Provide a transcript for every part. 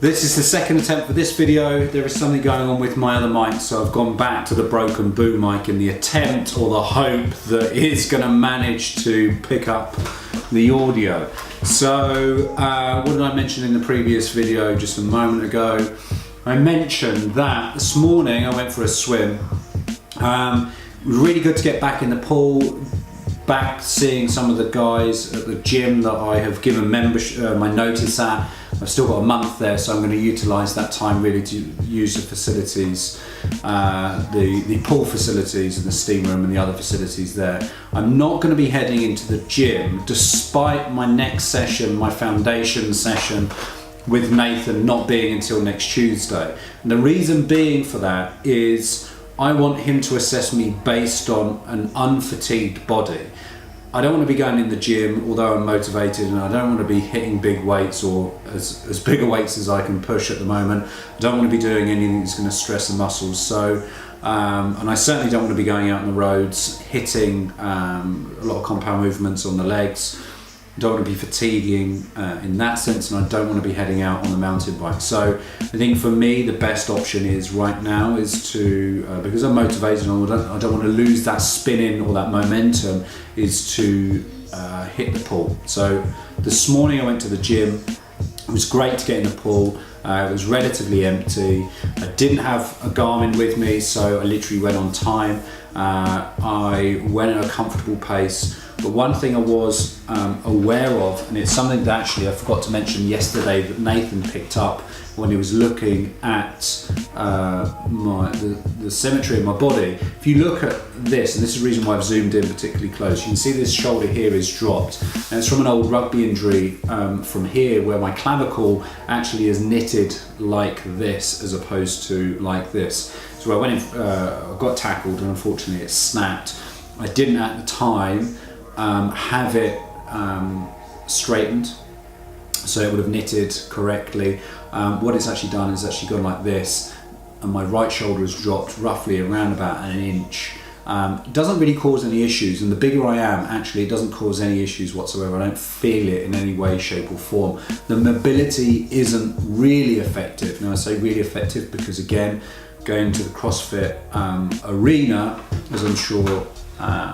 This is the second attempt for this video. There is something going on with my other mic, so I've gone back to the broken boom mic in the attempt or the hope that it's going to manage to pick up the audio. So what did I mention in the previous video just a moment ago? I mentioned that this morning I went for a swim. It was really good to get back in the pool, back seeing some of the guys at the gym that I have given membership, my notice at. I've still got a month there, so I'm going to utilise that time really to use the facilities, the pool facilities and the steam room and the other facilities there. I'm not going to be heading into the gym, despite my next session, my foundation session with Nathan not being until next Tuesday. And the reason being for that is I want him to assess me based on an unfatigued body. I don't want to be going in the gym, although I'm motivated, and I don't want to be hitting big weights or as bigger weights as I can push at the moment. I don't want to be doing anything that's going to stress the muscles. So, and I certainly don't want to be going out on the roads, hitting a lot of compound movements on the legs. I don't want to be fatiguing in that sense, and I don't want to be heading out on the mountain bike. So I think for me the best option is right now is to, because I'm motivated and I don't want to lose that spinning or that momentum, is to hit the pool. So this morning I went to the gym. It was great to get in the pool. It was relatively empty. I didn't have a Garmin with me, so I literally went on time. I went at a comfortable pace. But one thing I was aware of, and it's something that actually I forgot to mention yesterday that Nathan picked up when he was looking at the symmetry of my body. If you look at this, and this is the reason why I've zoomed in particularly close, you can see this shoulder here is dropped. And it's from an old rugby injury from here, where my clavicle actually is knitted like this as opposed to like this. So I went in, I got tackled, and unfortunately it snapped. I didn't at the time have it straightened, so it would have knitted correctly. What it's actually done is actually gone like this, and my right shoulder has dropped roughly around about an inch. It doesn't really cause any issues, and the bigger I am, actually, it doesn't cause any issues whatsoever. I don't feel it in any way, shape or form. The mobility isn't really effective. Now I say really effective because, again, going to the CrossFit arena, as I'm sure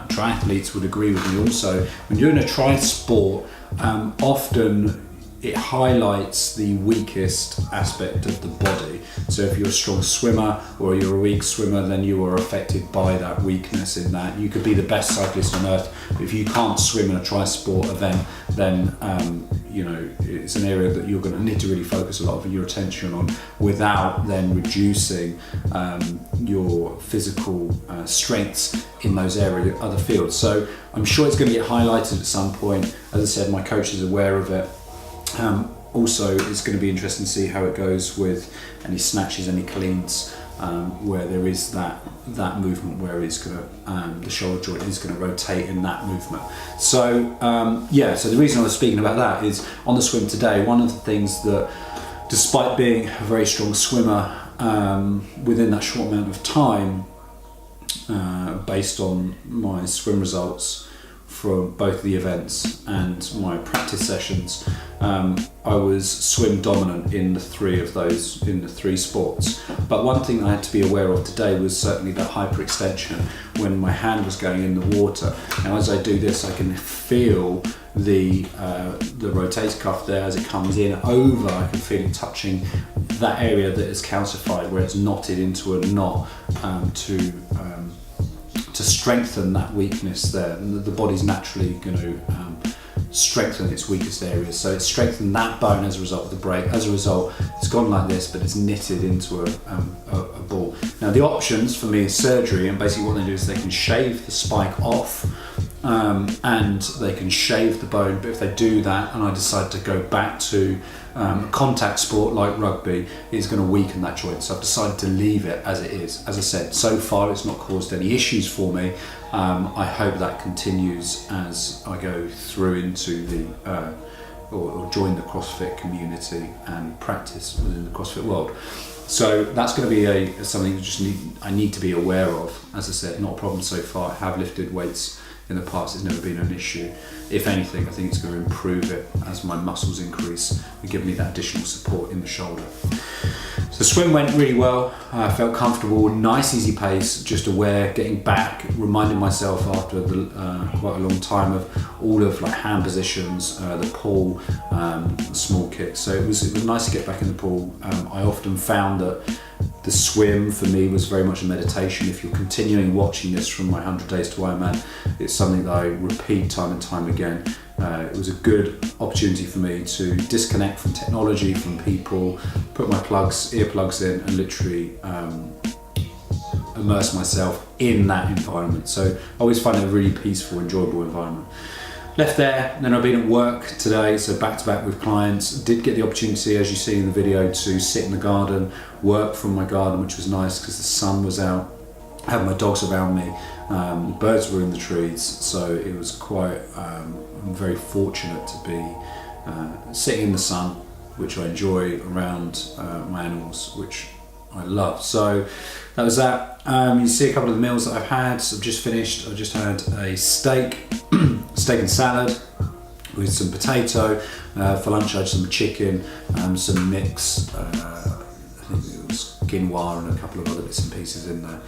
triathletes would agree with me also, when you're in a tri sport, often it highlights the weakest aspect of the body. So if you're a strong swimmer or you're a weak swimmer, then you are affected by that weakness in that. You could be the best cyclist on earth, but if you can't swim in a tri-sport event, then you know, it's an area that you're going to need to really focus a lot of your attention on, without then reducing your physical strengths in those other fields. So I'm sure it's going to get highlighted at some point. As I said, my coach is aware of it. Also, it's going to be interesting to see how it goes with any snatches, any cleans, where there is that movement where it's going to, the shoulder joint is going to rotate in that movement. So yeah, so the reason I was speaking about that is on the swim today, one of the things that, despite being a very strong swimmer within that short amount of time, based on my swim results from both the events and my practice sessions, I was swim dominant in the three sports. But one thing I had to be aware of today was certainly that hyperextension when my hand was going in the water. Now as I do this, I can feel the rotator cuff there as it comes in over. I can feel it touching that area that is calcified, where it's knotted into a knot, to strengthen that weakness there. And the body's naturally going to strengthen its weakest areas. So it's strengthened that bone as a result of the break. As a result, it's gone like this, but it's knitted into a ball. Now the options for me is surgery, and basically what they do is they can shave the spike off, and they can shave the bone. But if they do that, and I decide to go back to a contact sport like rugby, it's going to weaken that joint. So I've decided to leave it as it is. As I said, so far it's not caused any issues for me. I hope that continues as I go through into the or join the CrossFit community and practice within the CrossFit world. So that's going to be something I need to be aware of. As I said, not a problem so far. I have lifted weights in the past, it's never been an issue. If anything, I think it's going to improve it as my muscles increase and give me that additional support in the shoulder. So the swim went really well. I felt comfortable, nice easy pace, just aware, getting back, reminding myself after quite a long time of all of like hand positions, the pull, small kicks. So it was nice to get back in the pool. I often found that the swim for me was very much a meditation. If you're continuing watching this from my 100 Days to Ironman, it's something that I repeat time and time again. It was a good opportunity for me to disconnect from technology, from people, put my earplugs in and literally immerse myself in that environment. So I always find it a really peaceful, enjoyable environment. Left there, and then I've been at work today, so back to back with clients. Did get the opportunity, as you see in the video, to sit in the garden, work from my garden, which was nice because the sun was out. I had my dogs around me, birds were in the trees, so it was quite, I'm very fortunate to be sitting in the sun, which I enjoy, around my animals, which I love. So that was that. You see a couple of the meals that I've had. So I've just finished. I just had a steak and salad with some potato. For lunch I had some chicken, some mix, I think it was quinoa and a couple of other bits and pieces in there,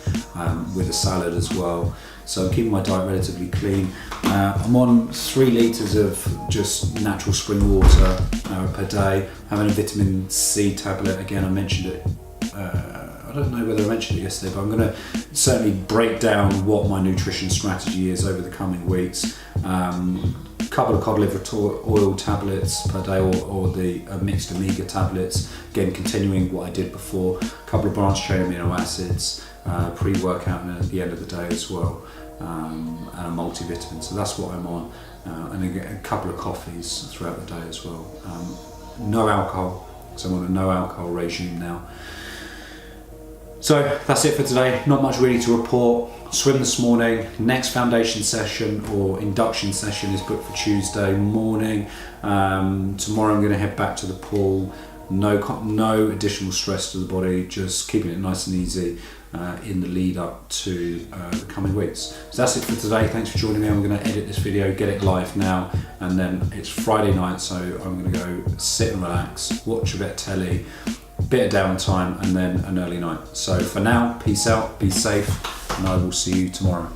with a salad as well. So I'm keeping my diet relatively clean. I'm on 3 litres of just natural spring water per day. Having a vitamin C tablet, again I mentioned it, I don't know whether I mentioned it yesterday, but I'm going to certainly break down what my nutrition strategy is over the coming weeks. Couple of cod liver oil tablets per day, or the mixed omega tablets, again continuing what I did before. A couple of branched chain amino acids, pre-workout at the end of the day as well, and a multivitamin. So that's what I'm on, and again, a couple of coffees throughout the day as well. No alcohol, so I'm on a no alcohol regime now. So that's it for today. Not much really to report. Swim this morning. Next foundation session or induction session is booked for Tuesday morning. Tomorrow I'm going to head back to the pool. No additional stress to the body, just keeping it nice and easy in the lead up to the coming weeks. So that's it for today. Thanks for joining me. I'm going to edit this video, get it live now, and then it's Friday night, so I'm going to go sit and relax, watch a bit of telly, bit of downtime, and then an early night. So for now, peace out, be safe, and I will see you tomorrow.